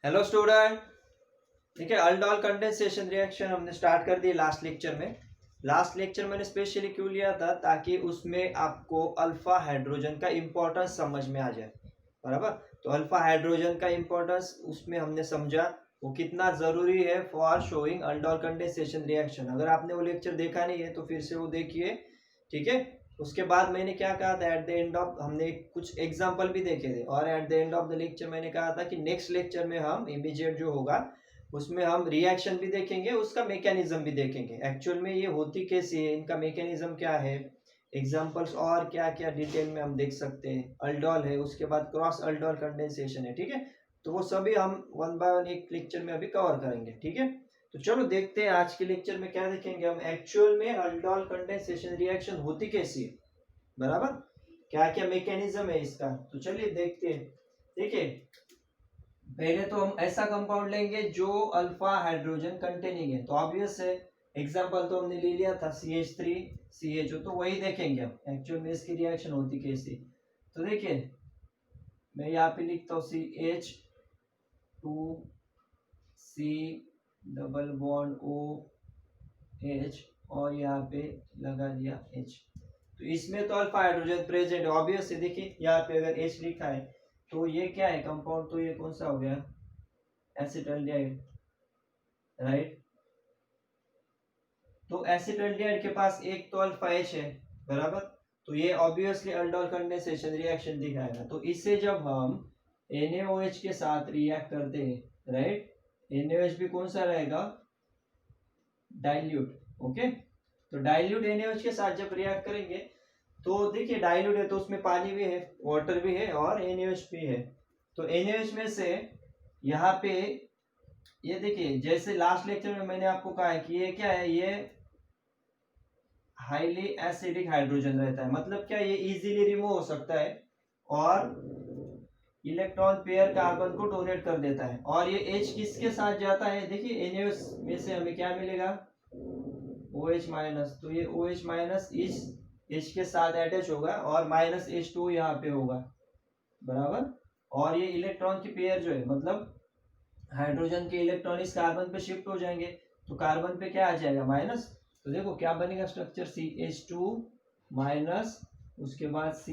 Hello student. ठीक है, aldol condensation reaction हमने स्टार्ट कर दी लास्ट लेक्चर में। लास्ट लेक्चर मैंने स्पेशली क्यों लिया था, ताकि उसमें आपको अल्फा हाइड्रोजन का इंपॉर्टेंस समझ में आ जाए। बराबर। तो अल्फा हाइड्रोजन का इंपॉर्टेंस उसमें हमने समझा वो कितना जरूरी है for showing aldol condensation reaction. अगर आपने वो लेक्चर देखा नहीं है तो फिर से वो देखिए। ठीक है। उसके बाद मैंने क्या कहा था, एट द एंड ऑफ हमने कुछ एग्जांपल भी देखे थे, और at the end of the lecture मैंने कहा था कि नेक्स्ट लेक्चर में हम इमीडिएट जो होगा उसमें हम रिएक्शन भी देखेंगे, उसका मैकेनिज्म भी देखेंगे, एक्चुअल में ये होती कैसी है, इनका मैकेनिज्म क्या है, एग्जांपल्स और क्या क्या डिटेल में हम देख सकते हैं। अल्डोल है, उसके बाद क्रॉस अल्डोल कंडेंसेशन है। ठीक है, तो वो सभी हम वन बाय वन एक लेक्चर में अभी कवर करेंगे। ठीक है, तो चलो देखते हैं आज के लेक्चर में क्या देखेंगे हम, एक्चुअल में अल्डोल कंडेंसेशन रिएक्शन होती कैसी है। बराबर, क्या क्या मैकेनिज्म है इसका, तो चलिए देखते हैं। देखिए, पहले तो हम ऐसा कंपाउंड लेंगे जो अल्फा हाइड्रोजन कंटेनिंग है, तो ऑब्वियस है एग्जांपल तो हमने ले लिया था CH3 CHO, तो वही देखेंगे हम एक्चुअल में इसकी रिएक्शन होती कैसी। तो देखिए, मैं यहाँ पे लिखता हूँ CH2C डबल बॉन्ड OH और यहाँ पे लगा दिया H। तो इसमें तो अल्फा हाइड्रोजन प्रेजेंट है, ऑब्वियस है। देखिए यहाँ पे अगर H लिखा है तो ये क्या है कंपाउंड, तो ये कौन सा हो गया, एसिटाल्डिहाइड, राइट। तो एसिटाल्डिहाइड के पास एक तो अल्फा H है, बराबर। तो ये ऑब्वियसली अल्डोल कंडेंसेशन रिएक्शन दिखाएगा। तो इससे जब हम NaOH के साथ रिएक्ट करते हैं, राइट, NaOH भी कौन सा रहेगा, डाइल्यूट। ओके, तो डाइल्यूट NaOH के साथ जब रिएक्ट करेंगे तो देखिए डाइल्यूट है तो उसमें पानी भी है, वाटर भी है और NaOH भी है। तो NaOH में से यहाँ पे ये देखिए, जैसे लास्ट लेक्चर में मैंने आपको कहा है कि ये क्या है, ये हाईली एसिडिक हाइड्रोजन रहता है। मतलब क्या, ये इजीली रिमूव हो सकता है और इलेक्ट्रॉन पेयर कार्बन को डोनेट कर देता है। और ये H किसके साथ जाता है, देखिए NaOH में से हमें क्या मिलेगा, OH माइनस। तो ये OH माइनस इस H के साथ अटैच होगा और माइनस H2 यहाँ पे होगा, बराबर। और ये इलेक्ट्रॉन की पेयर जो है, मतलब हाइड्रोजन के इलेक्ट्रॉन इस कार्बन पे शिफ्ट हो जाएंगे, तो कार्बन पे क्या आ जाएगा, माइनस। तो देखो क्या बनेगा स्ट्रक्चर, CH2 माइनस, उसके बाद C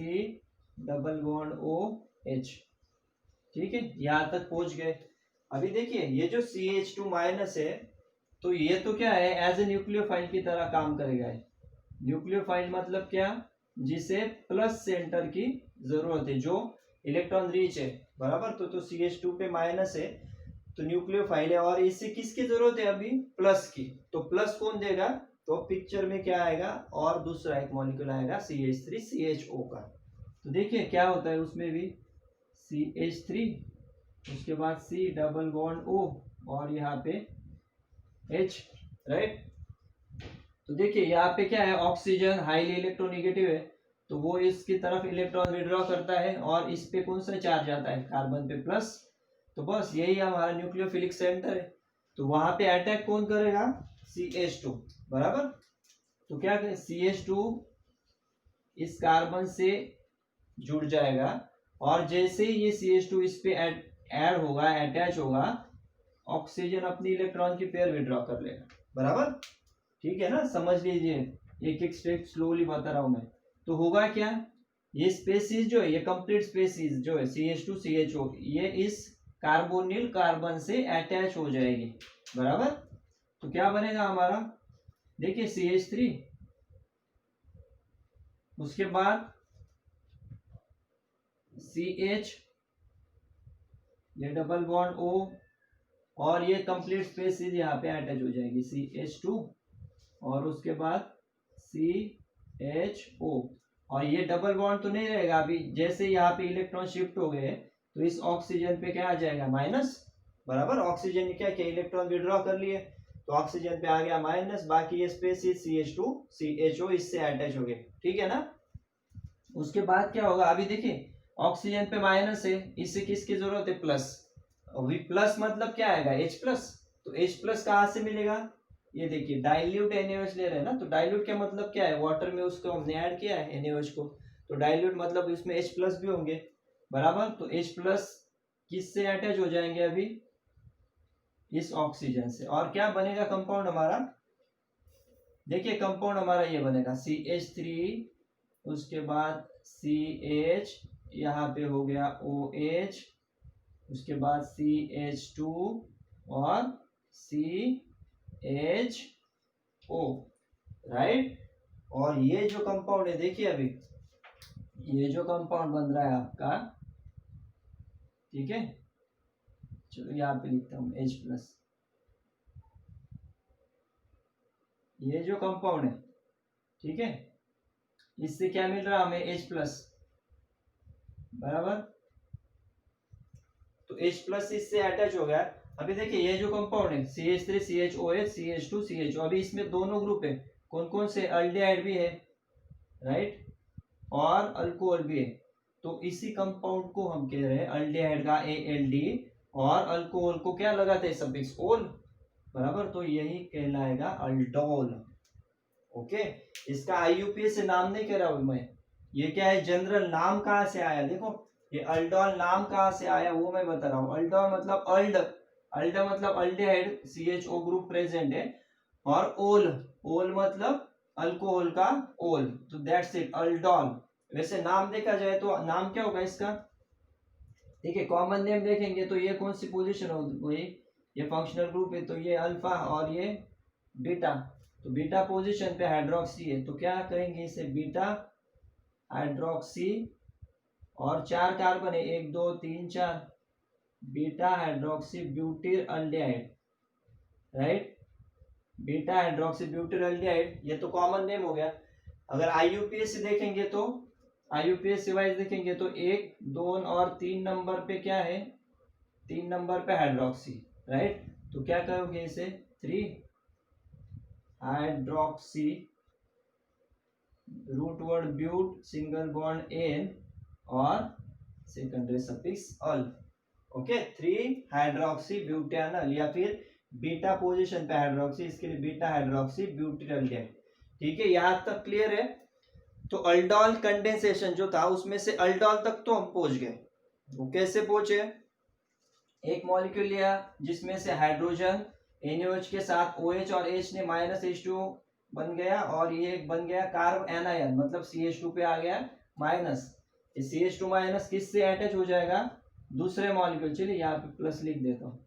डबल बॉन्ड OH। ठीक है, यहाँ तक पहुंच गए। अभी देखिए ये जो CH2 माइनस है, तो ये तो क्या है, एज ए न्यूक्लियोफाइल की तरह काम करेगा। न्यूक्लियोफाइल मतलब क्या, जिसे प्लस सेंटर की जरूरत है, जो इलेक्ट्रॉन रिच है, बराबर। तो CH2 पे माइनस है तो न्यूक्लियोफाइल है, और इसे किसकी जरूरत है अभी, प्लस की। तो प्लस कौन देगा, तो पिक्चर में क्या आएगा, और दूसरा एक मॉलिक्यूल आएगा CH3CHO का। तो देखिए क्या होता है उसमें भी, CH3, उसके बाद C डबल बॉन्ड O और यहाँ पे H, राइट। तो देखिए यहाँ पे क्या है, ऑक्सीजन हाईली इलेक्ट्रोनेगेटिव है, तो वो इसकी तरफ इलेक्ट्रॉन विड्रॉ करता है और इस पे कौन सा चार्ज आता है, कार्बन पे प्लस। तो बस यही हमारा न्यूक्लियोफिलिक सेंटर है। तो वहां पे अटैक कौन करेगा, CH2, बराबर। तो क्या करें, CH2 इस कार्बन से जुड़ जाएगा, और जैसे ही ये CH2 इस पे ऐड होगा, अटैच होगा, ऑक्सीजन अपनी इलेक्ट्रॉन की पेयर विड्रॉ कर लेगा, बराबर। ठीक है ना, समझ लीजिए, एक एक स्टेप स्लोली बता रहा हूं मैं। तो होगा क्या, ये स्पेसीज जो है, ये कंप्लीट स्पेसीज जो है CH2CHO, ये इस कार्बोनिल कार्बन से अटैच हो जाएगी, बराबर। तो क्या बनेगा हमारा, देखिए CH3, उसके बाद CH, ये डबल बॉन्ड O, और ये कंप्लीट स्पेसीज यहाँ पे अटैच हो जाएगी, CH2, और उसके बाद CHO। और ये डबल बॉन्ड तो नहीं रहेगा अभी, जैसे यहाँ पे इलेक्ट्रॉन शिफ्ट हो गए तो इस ऑक्सीजन पे क्या आ जाएगा, माइनस, बराबर। ऑक्सीजन ने क्या किया, इलेक्ट्रॉन विड्रॉ कर लिए, तो ऑक्सीजन पे आ गया माइनस, बाकी ये स्पेसीज CH2 CHO इससे अटैच हो गए। ठीक है ना। उसके बाद क्या होगा, अभी देखिए ऑक्सीजन पे माइनस है, इससे किसकी जरूरत है, प्लस। अभी प्लस मतलब क्या आएगा, H प्लस। तो H प्लस कहाँ से मिलेगा, ये देखिए डाइल्यूट NaOH ले रहे हैं ना, तो डाइल्यूट का मतलब क्या है, वाटर में उसको हमने ऐड किया है NaOH को, तो डाइल्यूट मतलब इसमें H प्लस भी होंगे, बराबर। तो H प्लस किससे अटैच हो जाएंगे अभी, इस ऑक्सीजन से। और क्या बनेगा कंपाउंड हमारा, देखिए कंपाउंड हमारा ये बनेगा CH3, उसके बाद CH, यहाँ पे हो गया OH, उसके बाद CH2 और CHO, राइट। और ये जो कंपाउंड है देखिए, अभी ये जो कंपाउंड बन रहा है आपका, ठीक है, चलो यहाँ पे लिखता हूँ H+। ये जो कंपाउंड है, ठीक है, इससे क्या मिल रहा है हमें, H+, बराबर। तो H+ इससे अटैच हो गया। अभी देखिए ये जो कंपाउंड है CH3 CHOH CH2 CHO, अभी इसमें दोनों ग्रुप है, कौन कौन से, अल्डिहाइड भी है, राइट, और अल्कोहल भी है। तो इसी कंपाउंड को हम कह रहे हैं अल्डिहाइड का ALD, और अल्कोहल को क्या लगाते हैं, सफिक्स ओल, बराबर। तो यही कहलाएगा अल्डोल। ओके, इसका IUPAC से नाम नहीं कह रहा हूं मैं, ये क्या है, जनरल नाम कहां से आया, देखो ये अल्डोल नाम कहां से आया वो मैं बता रहा हूँ। अल्डोल मतलब अल्ड मतलब अल्डिहाइड, CHO ग्रुप प्रेजेंट है, और ओल मतलब अल्कोहल का ओल, तो दैट्स इट, अल्डोल। वैसे नाम देखा जाए तो नाम क्या होगा इसका, ठीक है, कॉमन नेम देखेंगे तो ये कौन सी पोजीशन होगी, ये फंक्शनल ग्रुप है, तो ये अल्फा और ये बीटा, तो बीटा पोजीशन पे हाइड्रोक्सी है, तो क्या कहेंगे इसे, बीटा हाइड्रोक्सी, और 4 कार्बन है, 1 2 3 4, beta hydroxy butyl aldehyde, right, beta hydroxy butyl aldehyde, ये तो कॉमन नेम हो गया। अगर IUPAC से देखेंगे तो, IUPAC वाइज देखेंगे तो 1 2 और 3 नंबर पे क्या है, 3 नंबर पे हाइड्रोक्सी, राइट, तो क्या करोगे इसे, 3 hydroxy, root word but, single bond ane, और secondary suffix al. Okay, 3 hydroxy butanal, या फिर बीटा पोजीशन पे हाइड्रोक्सी, इसके लिए बीटा हाइड्रोक्सी ब्यूटिल अल्डिहाइड। ठीक है, यहां तक क्लियर है। तो अल्डोल कंडेंसेशन जो था उसमें से अल्डोल तक तो हम पहुंच गए। वो कैसे पहुंचे, एक मॉलिक्यूल लिया जिसमें से हाइड्रोजन NaOH के साथ OH और H ने -H2 बन गया, और ये एक बन गया कार्ब एनायन, मतलब CH2 पे आ गया माइनस, CH2 माइनस किससे अटैच हो जाएगा, दूसरे मॉलिक्यूल, चलिए यहाँ पे प्लस लिख देता हूँ,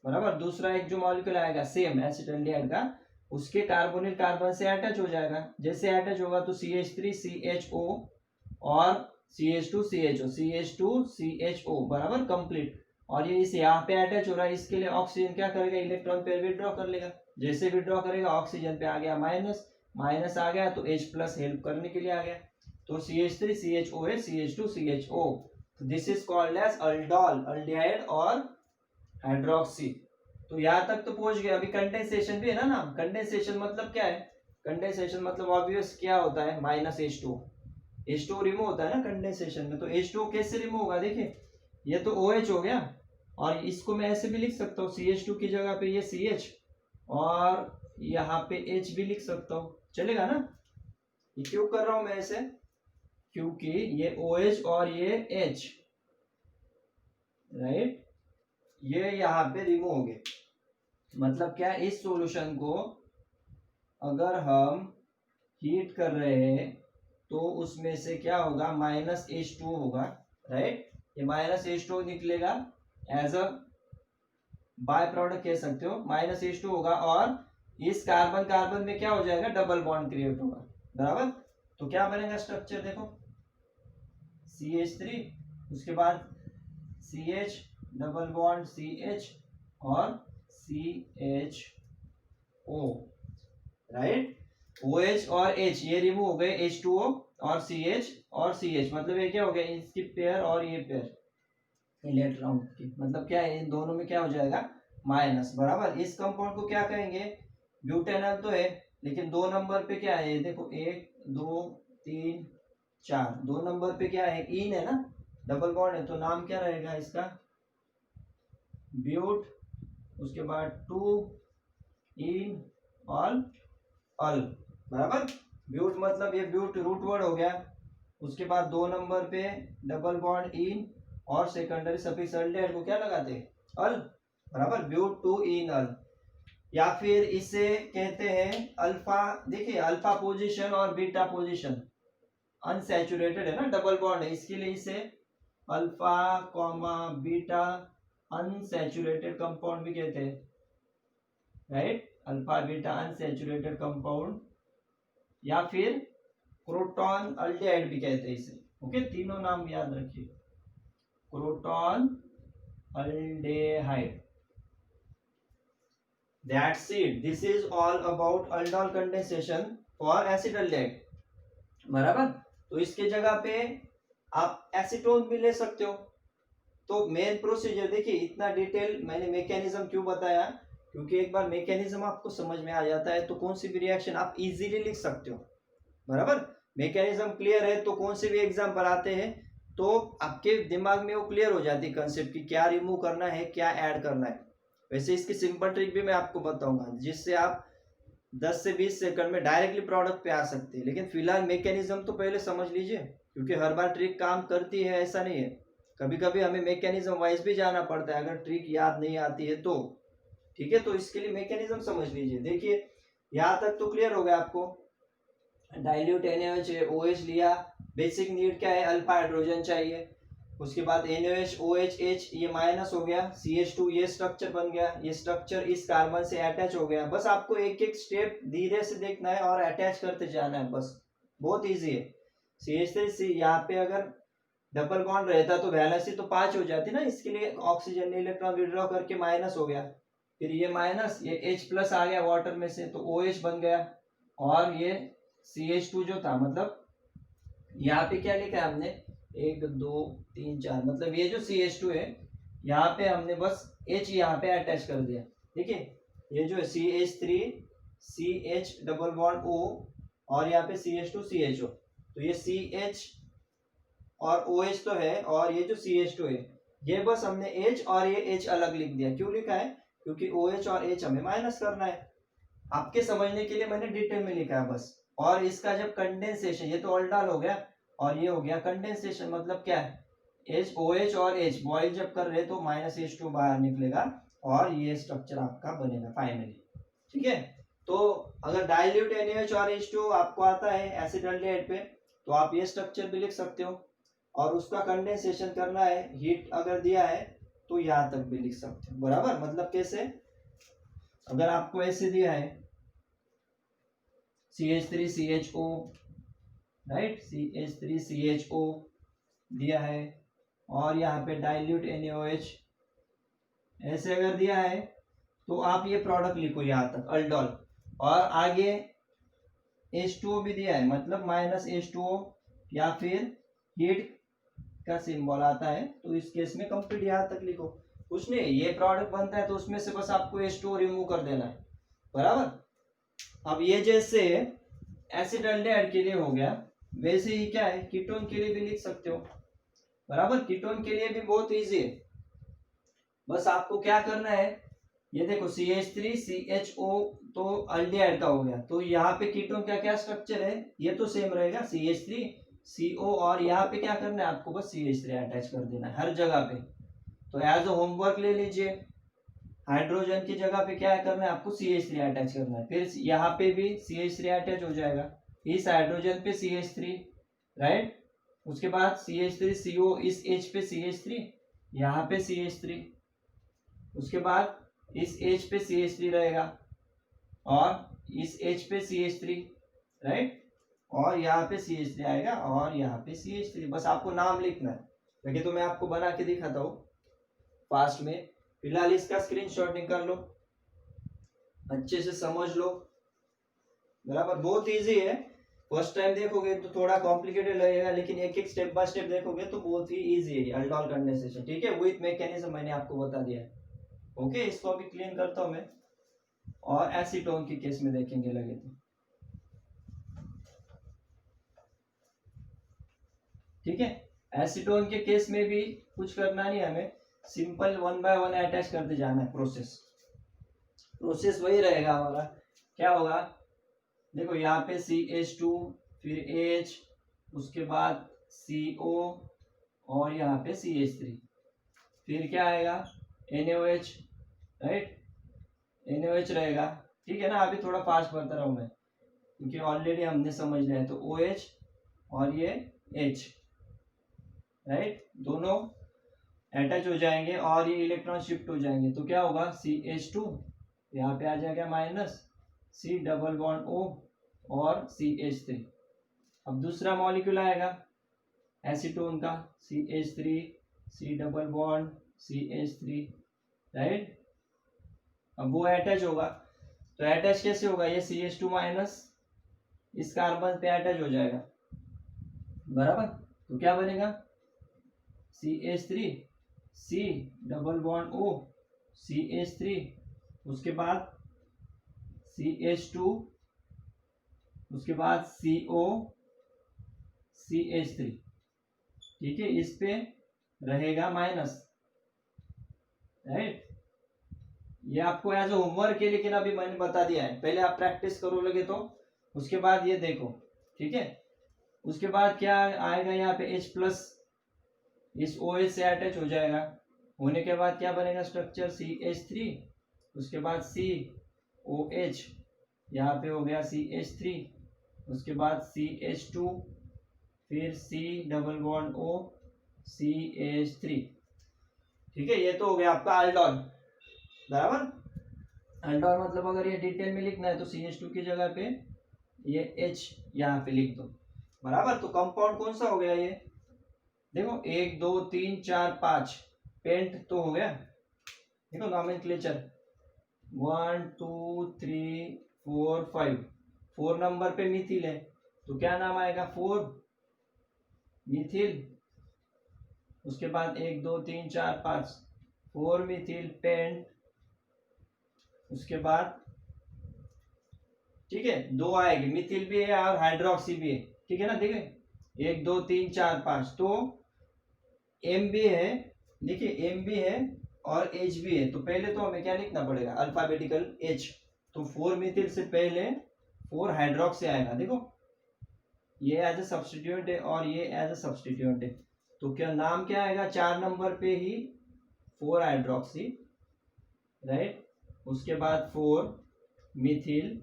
बराबर। दूसरा एक जो मॉलिक्यूल आएगा सेम एसिटाल्डिहाइड का, उसके कार्बोनिल कार्बन से अटैच हो जाएगा। जैसे अटैच होगा तो CH3 CHO और CH2 CHO, CH2 CHO, बराबर, कंप्लीट। और ये इस यहाँ पे अटैच हो रहा है, इसके लिए ऑक्सीजन क्या करेगा, इलेक्ट्रॉन पेयर विड्रॉ कर लेगा। जैसे विड्रॉ करेगा ऑक्सीजन पे आ गया माइनस, माइनस आ गया तो H+ हेल्प करने के लिए आ गया, तो CH3 CHOH CH2 CHO। This is called as aldol, aldehyde और हाइड्रोक्सी। तो यहाँ तक तो पहुंच गया। अभी कंडेंसेशन भी है ना नाम, कंडेंसेशन मतलब क्या है, कंडेंसेशन मतलब ऑब्वियस क्या होता है, -H2 रिमूव होता है ना कंडेंसेशन में। तो H2 कैसे रिमूव होगा, देखिए ये तो OH हो गया, और इसको मैं ऐसे भी लिख सकता हूँ, CH2 की जगह पे ये CH, और यहाँ पे H भी लिख सकता हूँ, चलेगा ना। ये क्यों कर रहा हूं मैं ऐसे, क्योंकि ये OH और ये H, राइट, ये यहाँ पे रिमूव हो गए। मतलब क्या, इस सॉल्यूशन को अगर हम हीट कर रहे हैं तो उसमें से क्या होगा, -H2 होगा, राइट, ये -H2 निकलेगा, एज अ बाय प्रोडक्ट कह सकते हो, -H2 होगा, और इस कार्बन कार्बन में क्या हो जाएगा, डबल बॉन्ड क्रिएट होगा, बराबर। तो क्या बनेगा स्ट्रक्चर, देखो CH3, उसके बाद CH, डबल बॉन्ड CH और CHO, राइट। OH और H ये रिमूव हो गए, H2O और CH और CH, मतलब ये क्या हो गया, इसकी पेयर और ये पेयर इलेक्ट्रॉन की, मतलब क्या है, इन दोनों में क्या हो जाएगा, माइनस, बराबर। इस कंपाउंड को क्या कहेंगे, ब्यूटेनल तो है, लेकिन 2 नंबर पे क्या है, देखो 1 2 3 4, 2 नंबर पे क्या है, इन है ना, डबल बॉन्ड है, तो नाम क्या रहेगा इसका, ब्यूट, उसके बाद 2 इन और अल, बराबर। ब्यूट मतलब ये ब्यूट रूट वर्ड हो गया, उसके बाद 2 नंबर पे डबल बॉन्ड इन, और सेकेंडरी सफिक्स अल्डिहाइड को क्या लगाते हैं, अल, बराबर, ब्यूट टू इनल, या फिर इसे कहते हैं अल्फा। देखिए अल्फा पोजीशन और बीटा पोजीशन अनसैचुरेटेड है ना, डबल बॉन्ड है, इसके लिए इसे alpha comma beta unsaturated compound भी कहते हैं, right. Alpha beta unsaturated compound या फिर क्रोटॉन अल्डिहाइड भी कहते हैं इसे। ओके, तीनों नाम याद रखिए, croton aldehyde. That's it, this is all about aldol condensation for acetaldehyde, बराबर। तो इसके जगह पे आप एसीटोन भी ले सकते हो। तो मेन प्रोसीजर देखिए, इतना डिटेल मैंने मैकेनिज्म क्यों बताया, क्योंकि एक बार मैकेनिज्म आपको समझ में आ जाता है तो कौन सी भी रिएक्शन आप इजीली लिख सकते हो, बराबर। मैकेनिज्म क्लियर है तो कौन से भी एग्जाम्पल आते हैं तो आपके दिमाग में वो क्लियर हो जाती है कंसेप्ट कि क्या रिमूव करना है, क्या ऐड करना है। वैसे इसकी सिंपल ट्रिक भी मैं आपको बताऊंगा जिससे आप 10 से 20 सेकंड में डायरेक्टली प्रोडक्ट पे आ सकते हैं, लेकिन फिलहाल मैकेनिज्म तो पहले समझ लीजिए, क्योंकि हर बार ट्रिक काम करती है ऐसा नहीं है, कभी कभी हमें मैकेनिज्म वाइज भी जाना पड़ता है अगर ट्रिक याद नहीं आती है तो। ठीक है, तो इसके लिए मैकेनिज्म समझ लीजिए। देखिए यहाँ तक तो क्लियर हो गया आपको, डाइल्यूट NaOH OH लिया, बेसिक नीड क्या है, अल्फा हाइड्रोजन चाहिए। उसके बाद NaOH OH ये माइनस हो गया, CH2 ये स्ट्रक्चर बन गया, ये स्ट्रक्चर इस कार्बन से अटैच हो गया। बस आपको एक एक स्टेप धीरे से देखना है और अटैच करते जाना है, बस बहुत इजी है। CH3 यहाँ पे अगर डबल बॉन्ड रहता तो वैलेंसी तो 5 हो जाती ना, इसके लिए ऑक्सीजन ने इलेक्ट्रॉन विड्रॉ करके माइनस हो गया, फिर ये माइनस, ये H प्लस आ गया वाटर में से तो OH बन गया, और ये CH2 जो था, मतलब यहाँ पे क्या लिखा है हमने 1 2 3 4, मतलब ये जो CH2 है यहाँ पे हमने बस H यहाँ पे अटैच कर दिया। ठीक है, ये जो CH3 CH double bond O और यहाँ पे CH2 CHO, तो ये CH और OH तो है, और ये जो CH2 है ये बस हमने H और ये H अलग लिख दिया। क्यों लिखा है, क्योंकि OH और H हमें माइनस करना है। आपके समझने के लिए मैंने डिटेल में लिखा है बस। और इसका जब कंडेंसेशन, ये तो अल्डाल हो गया और ये हो गया कंडेंसेशन, मतलब क्या है, OH और H बॉइल जब कर रहे तो -H2 बाहर निकलेगा और ये स्ट्रक्चर आपका बनेगा फाइनली। ठीक है, तो अगर डाइल्यूट NaOH और H2 आपको आता है एसिटाल्डिहाइड पे तो आप ये स्ट्रक्चर भी लिख सकते हो, और उसका कंडेंसेशन करना है, हीट अगर दिया है तो यहाँ तक भी लिख सकते हो, बराबर। मतलब कैसे, अगर आपको ऐसे दिया है CH3CHO, राइट, CH3CHO दिया है, और यहाँ पे डाइल्यूट NaOH ऐसे अगर दिया है तो आप ये प्रोडक्ट लिखो यहाँ तक अल्डोल, और आगे H2O भी दिया है, मतलब -H2O या फिर हीट का सिंबल आता है, तो इस केस में कंप्लीट यहाँ तक लिखो। कुछ नहीं, ये प्रोडक्ट बनता है तो उसमें से बस आपको H2O रिमूव कर देना है, बराबर। अब ये जैसे एसिटाल्डिहाइड के लिए हो गया, वैसे ही क्या है कीटोन के लिए भी लिख सकते हो, बराबर। कीटोन के लिए भी बहुत इजी है, बस आपको क्या करना है, ये देखो CH3 CHO तो अल्डिहाइड का हो गया, तो यहाँ पे कीटोन का क्या स्ट्रक्चर है, ये तो सेम रहेगा CH3 CO, और यहाँ पे क्या करना है आपको, बस CH3 अटैच कर देना है हर जगह पे। तो एज अ होमवर्क ले लीजिए, हाइड्रोजन की जगह पे क्या करना है आपको, CH3 अटैच करना है, फिर यहाँ पे भी CH3 अटैच हो जाएगा, इस हाइड्रोजन पे CH3, राइट। उसके बाद CH3CO इस H पे CH3, यहाँ पे CH3, उसके बाद इस H पे CH3 रहेगा, और इस H पे CH3, राइट, और यहाँ पे CH3 आएगा, और यहाँ पे CH3। बस आपको नाम लिखना है, देखिए तो मैं आपको बना के दिखाता हूँ फास्ट में। फिलहाल इसका स्क्रीनशॉट निकाल लो, अच्छे से समझ लो, बराबर। बहुत इजी है, फर्स्ट टाइम देखोगे तो थोड़ा कॉम्प्लिकेटेड लगेगा, लेकिन एक एक स्टेप बाय स्टेप देखोगे तो बहुत ही इजी है अल्डोल कंडेंसेशन। ठीक है, विथ मैकेनिज्म मैंने आपको बता दिया है। ओके, इसको अभी क्लीन करता हूं मैं, और एसीटोन के केस में देखेंगे लगे तो। ठीक है, एसीटोन के केस में भी कुछ करना नहीं हमें, सिंपल 1 बाय 1 अटैच करते जाना है। प्रोसेस वही रहेगा हमारा। क्या होगा, देखो यहाँ पे CH2, फिर H, उसके बाद CO, और यहाँ पे CH3, फिर क्या आएगा NaOH, राइट, NaOH रहेगा, ठीक है ना। अभी थोड़ा फास्ट बता रहा हूँ मैं क्योंकि ऑलरेडी हमने समझ लिया है। तो OH और ये H, राइट, दोनों अटैच हो जाएंगे और ये इलेक्ट्रॉन शिफ्ट हो जाएंगे। तो क्या होगा, CH2 यहाँ पे आ जाएगा minus, C double bond O और CH3। अब दूसरा मॉलिक्यूल आएगा एसीटोन का, CH3, C double bond CH3, right. अब वो अटैच होगा, तो अटैच कैसे होगा, ये CH2 माइनस इस कार्बन पे अटैच हो जाएगा, बराबर। तो क्या बनेगा, CH3, C double bond O, CH3, उसके बाद CH2, उसके बाद CO, CH3, ठीक है। इस पे रहेगा माइनस, राइट। ये आपको एज होमवर्क है, लेकिन अभी मैंने बता दिया है, पहले आप प्रैक्टिस करोगे तो उसके बाद ये देखो, ठीक है। उसके बाद क्या आएगा, यहाँ पे H प्लस इस OH से अटैच हो जाएगा, होने के बाद क्या बनेगा स्ट्रक्चर, CH3, उसके बाद COH, यहाँ पे हो गया CH3, उसके बाद CH2, फिर C double bond O, CH3, ठीक है। ये तो हो गया आपका अल्डोल, बराबर। अल्डोल मतलब अगर ये डिटेल में लिखना है तो CH2 की जगह पे ये H यहाँ पे लिख दो, बराबर। तो कंपाउंड कौन सा हो गया ये, देखो 1 2 3 4 5, पेंट तो हो गया, देखो नॉमेनक्लेचर 1 2 3 4 5, 4 नंबर पे मिथिल है, तो क्या नाम आएगा, 4 मिथिल। उसके बाद 1 2 3 4 5, 4 मिथिल पेंट। उसके बाद ठीक है, दो आएगी, मिथिल भी है और हाइड्रोक्सी भी है, ठीक है ना। देखिए 1 2 3 4 5, तो M भी है, देखिए M भी है और H भी है। तो पहले तो हमें क्या लिखना पड़ेगा, अल्फाबेटिकल H। तो 4 मिथिल से पहले 4 हाइड्रोक्सी आएगा, देखो ये एज ए सब्स्टिट्यूएंट है और ये एज ए सब्स्टिट्यूएंट है। तो क्या नाम क्या आएगा, 4 नंबर पे ही 4 हाइड्रोक्सी, राइट। उसके बाद 4 मिथिल,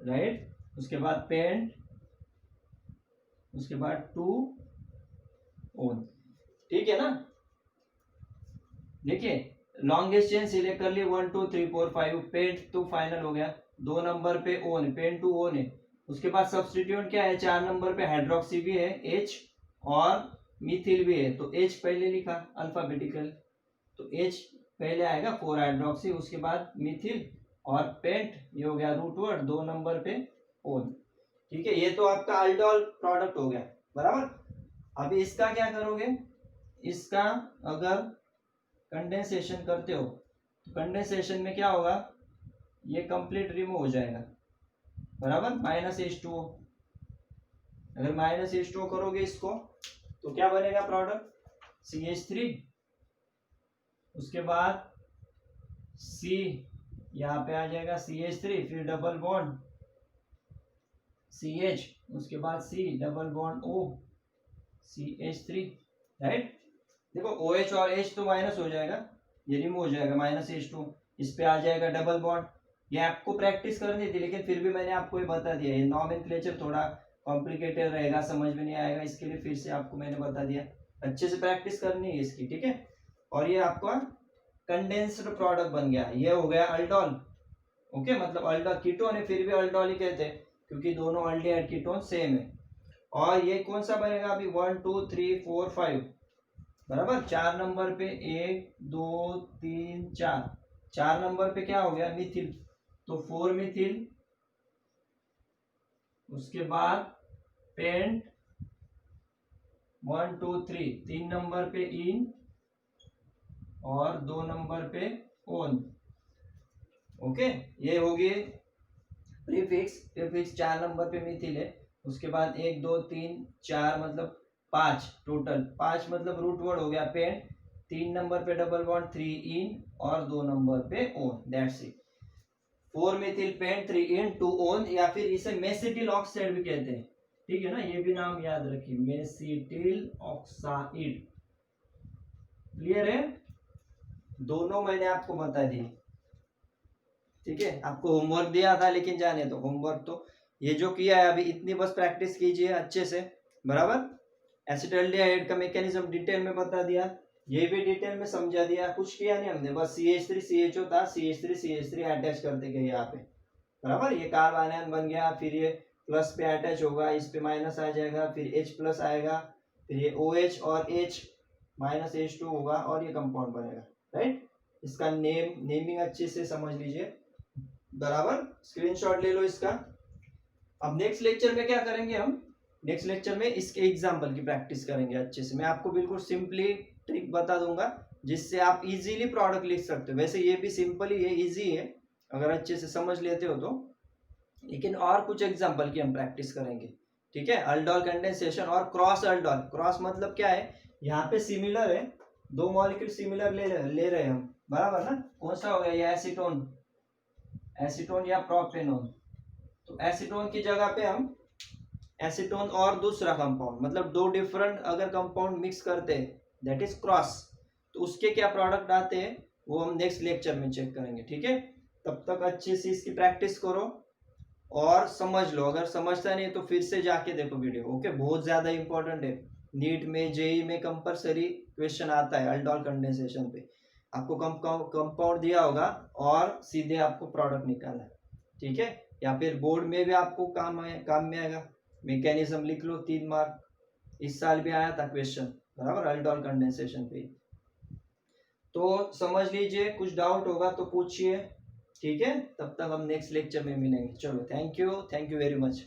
राइट। उसके बाद पेंट, उसके बाद 2 ओन, ठीक है ना। देखिए लॉन्गेस्ट चेन सिलेक्ट कर लिए, 1 2 3 4 5, पेंट तो फाइनल हो गया, 2 नंबर पे ओन, पेंट 2 ओन है। उसके बाद सब्स्टिट्यूएंट क्या है, 4 नंबर पे हाइड्रोक्सी भी है H और मिथिल भी है, तो H पहले लिखा अल्फाबेटिकल, तो H पहले आएगा 4 हाइड्रोक्सी, उसके बाद मिथिल और पेंट, ये हो गया रूट वर्ड, 2 नंबर पे ओन, ठीक है। ये तो आपका अल्डोल प्रोडक्ट हो गया, बराबर। अभी इसका क्या करोगे, इसका अगर कंडेंसेशन करते हो तो कंडेंसेशन में क्या होगा, ये कंप्लीट रिमूव हो जाएगा, बराबर, -H2O। अगर -H2O करोगे इसको तो क्या बनेगा प्रोडक्ट, CH3, उसके बाद C यहाँ पे आ जाएगा CH3, फिर डबल बॉन्ड CH, उसके बाद C double bond O, CH3, right. देखो OH और H तो माइनस हो जाएगा, ये रिमूव हो जाएगा, -H2, इस पे आ जाएगा डबल बॉन्ड। ये आपको प्रैक्टिस करनी थी, लेकिन फिर भी मैंने आपको ये बता दिया, ये नॉमेनक्लेचर थोड़ा कॉम्प्लिकेटेड रहेगा, समझ में नहीं आएगा, इसके लिए फिर से आपको मैंने बता दिया, अच्छे से प्रैक्टिस करनी है इसकी, ठीक है। और ये आपका कंडेंस्ड प्रोडक्ट बन गया, ये हो गया अल्डोल, ओके। मतलब अल्डोल कीटोन है, फिर भी अल्डोल ही कहते हैं क्योंकि दोनों अल्डिहाइड कीटोन सेम है। और ये कौन सा बनेगा अभी, 1 2 3 4 5, बराबर। 4 नंबर पे 1 2 3 4, 4 नंबर पे क्या हो गया, मिथिल, तो 4 मिथिल। उसके बाद पेंट 1 2 3, 3 नंबर पे इन और 2 नंबर पे ओन, ओके। ये होगी प्रीफिक्स, प्रीफिक्स 4 नंबर पे मिथिल है। उसके बाद 1 2 3 4 मतलब 5, टोटल 5 मतलब रूट वर्ड हो गया पेंट, 3 नंबर पे डबल बॉन्ड 3 इन और 2 नंबर पे one, that's it. 4 methyl pent 3 ene 2 one, या फिर इसे मेसिटिल ऑक्साइड भी कहते हैं, ठीक है ना, ये भी नाम याद रखिए, मेसिटिल ऑक्साइड, क्लियर है। दोनों मैंने आपको बता दिए, ठीक है। आपको होमवर्क दिया था, लेकिन जाने दो होमवर्क, तो ये जो किया है अभी इतनी बस प्रैक्टिस कीजिए अच्छे से, बराबर। एसिटाल्डिहाइड का मैकेनिज्म डिटेल में बता दिया, ये भी डिटेल में समझा दिया, कुछ किया नहीं हमने, बस CH3 CHO था, CH3 अटैच करते गए यहाँ पे, बराबर। ये कार्बन आयन बन गया, फिर ये प्लस पे अटैच होगा, इस पे माइनस आ जाएगा, फिर H प्लस आएगा, फिर ये OH और H माइनस H2 होगा और ये कंपाउंड बनेगा, राइट। इसका नेमिंग अच्छे से समझ लीजिए, बराबर। स्क्रीनशॉट ले लो इसका। अब नेक्स्ट लेक्चर में क्या करेंगे हम, नेक्स्ट लेक्चर में इसके एग्जाम्पल की प्रैक्टिस करेंगे अच्छे से। मैं आपको बिल्कुल सिंपली ट्रिक बता दूंगा जिससे आप इजीली प्रोडक्ट लिख सकते हो। वैसे ये भी सिंपल ही है, इजी है अगर अच्छे से समझ लेते हो तो, लेकिन और कुछ एग्जाम्पल की हम प्रैक्टिस करेंगे, ठीक है। अल्डोल कंडेंसेशन और क्रॉस अल्डोल। क्रॉस मतलब क्या है, यहाँ पे सिमिलर है, दो मॉलिक्यूल सिमिलर ले रहे हैं हम, बराबर ना। कौन सा हो गया ये, एसीटोन, एसीटोन या प्रोपेनोन। तो एसीटोन की जगह पे हम एसीटोन और दूसरा कंपाउंड, मतलब दो डिफरेंट अगर कंपाउंड मिक्स करते हैं, दैट इज क्रॉस, तो उसके क्या प्रोडक्ट आते हैं वो हम नेक्स्ट लेक्चर में चेक करेंगे, ठीक है। तब तक अच्छे से इसकी प्रैक्टिस करो और समझ लो। अगर समझता नहीं तो फिर से जाके देखो वीडियो, ओके। बहुत ज्यादा इंपॉर्टेंट है, नीट में जेई में कंपलसरी क्वेश्चन आता है अल्डोल कंडेंसेशन पे। आपको कंपाउंड दिया होगा और सीधे आपको प्रोडक्ट निकालना है, ठीक है। या फिर बोर्ड में भी आपको काम में आएगा, मैकेनिज्म लिख लो, 3 मार्क, इस साल भी आया था क्वेश्चन, बराबर, अल्डोल कंडेंसेशन पे। तो समझ लीजिए, कुछ डाउट होगा तो पूछिए, ठीक है। तब तक हम नेक्स्ट लेक्चर में मिलेंगे। चलो, थैंक यू वेरी मच।